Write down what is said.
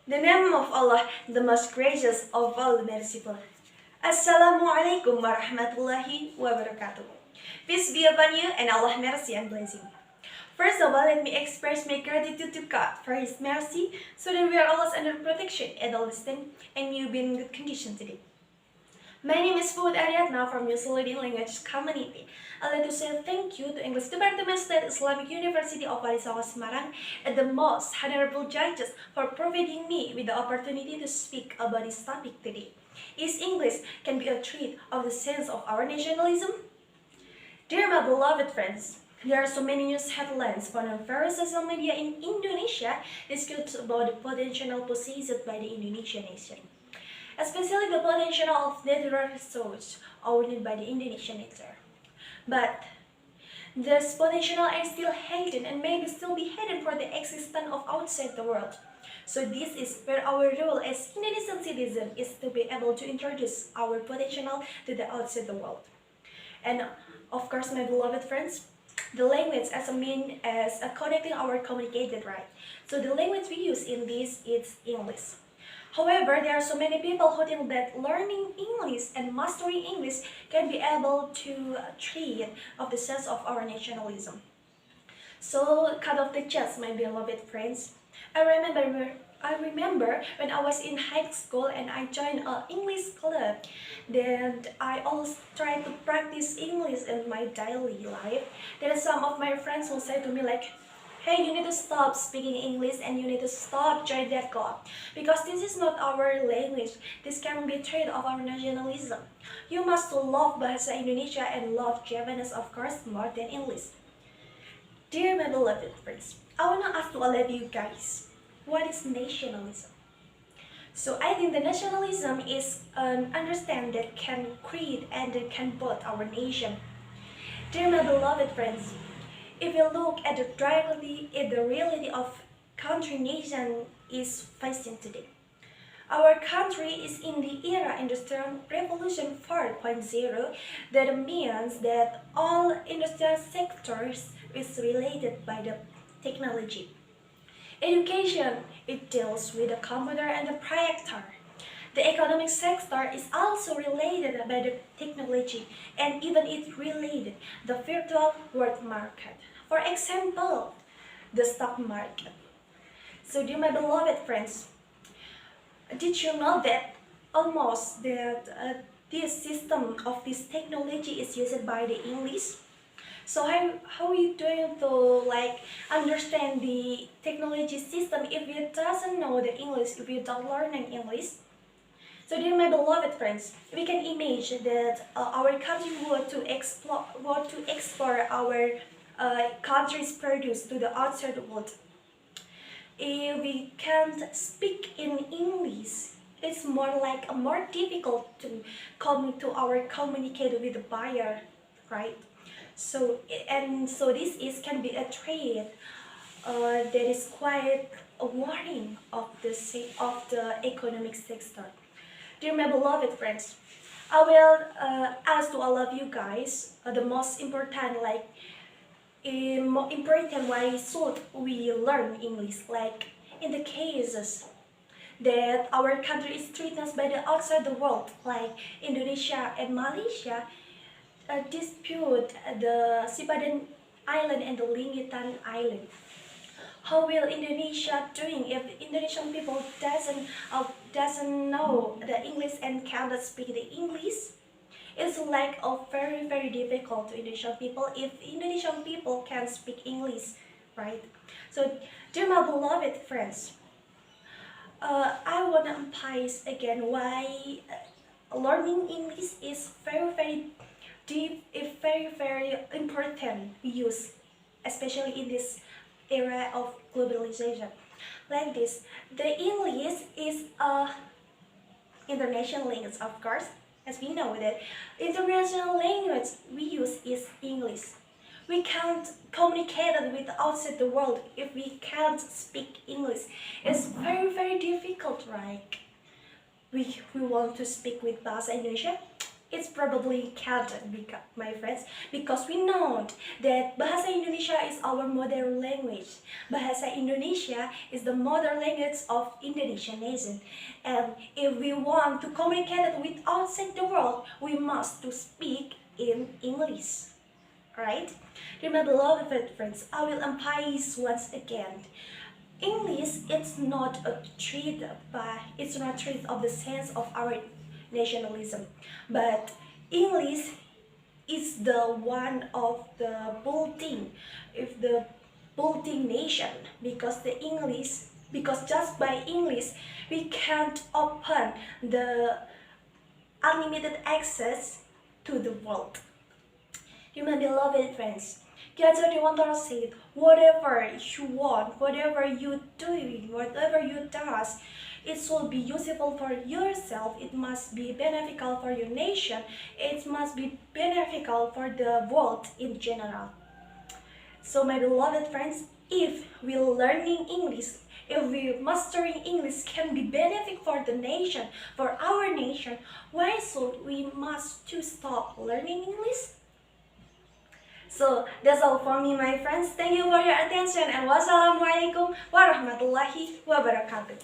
The name of Allah, the most gracious of all the merciful. Assalamualaikum warahmatullahi wabarakatuh. Peace be upon you and Allah mercy and blessing. First of all, let me express my gratitude to God for His mercy so that we are always under protection at all this time and you be in good condition today. My name is Puput Ariyatna from Nationalism language community. I'd like to say thank you to English Department State Islamic University of WalisongoSmg and the most honorable judges for providing me with the opportunity to speak about this topic today. Is English can be a trait of the sense of our nationalism? Dear my beloved friends, there are so many news headlines found on various social media in Indonesia discuss about the potential possessed by the Indonesian nation, especially the potential of natural resources owned by the Indonesian nature. But this potential is still hidden and maybe still be hidden for the existence of outside the world. So this is where our role as Indonesian citizens is to be able to introduce our potential to the outside the world. And of course, my beloved friends, the language as a mean as a connecting our communicated, right? So the language we use in this is English. However, there are so many people who think that learning English and mastering English can be able to treat of the sense of our nationalism. So cut off the chest, my beloved friends. I remember when I was in high school and I joined an English club. Then I always try to practice English in my daily life. Then some of my friends will say to me like, hey, you need to stop speaking English and you need to stop joining that club because this is not our language. This can be a trait of our nationalism. You must love Bahasa Indonesia and love Japanese, of course, more than English. Dear my beloved friends, I want to ask to all of you guys, what is nationalism? So I think the nationalism is an understanding that can create and that can build our nation. Dear my beloved friends, if you look at the reality of country nation is facing today, our country is in the era Industrial Revolution 4.0. That means that all industrial sectors is related by the technology. Education, it deals with the computer and the projector. The economic sector is also related by the technology and even it related the virtual world market. For example, the stock market. So dear my beloved friends, did you know that almost that this system of this technology is used by the English? So how are you doing to understand the technology system if you doesn't know the English, if you don't learn English? So dear my beloved friends, we can imagine that our country want to explore our country's produce to the outside world. If we can't speak in English, it's more difficult to communicate with the buyer, right? So this can be a trait that is quite a warning of the economic sector. Dear my beloved friends, I will ask to all of you guys the most important why should we learn English, like in the cases that our country is threatened by the outside the world, like Indonesia and Malaysia dispute the Sipadan Island and the Lingitan Island. How will Indonesia doing if Indonesian people doesn't know the English and cannot speak the English? It's very difficult to Indonesian people if Indonesian people can speak English, right? So dear my beloved friends, I want to emphasize again why learning English is very deep, very important use, especially in this era of globalization. Like this, the English is a international language, of course. As we know that international language we use is English. We can't communicate with outside the world if we can't speak English. It's very difficult, right? We want to speak with Bahasa Indonesia, It's probably counted, my friends, because we know that Bahasa Indonesia is our mother language. Bahasa Indonesia is the mother language of Indonesian nation. And if we want to communicate with outside the world, we must to speak in English. Right? My beloved friends, I will emphasize once again. English it's not a trait of the sense of our nationalism, but English is the one of the building, if the building nation, because just by English we can't open the unlimited access to the world. My beloved friends, jadi want to say whatever you want, whatever you doing, whatever you does, it should be useful for yourself. It must be beneficial for your nation. It must be beneficial for the world in general. So my beloved friends, if we learning English, if we mastering English can be benefit for the nation, for our nation, why should we must to stop learning English? So that's all for me, my friends. Thank you for your attention, and wassalamualaikum warahmatullahi wabarakatuh.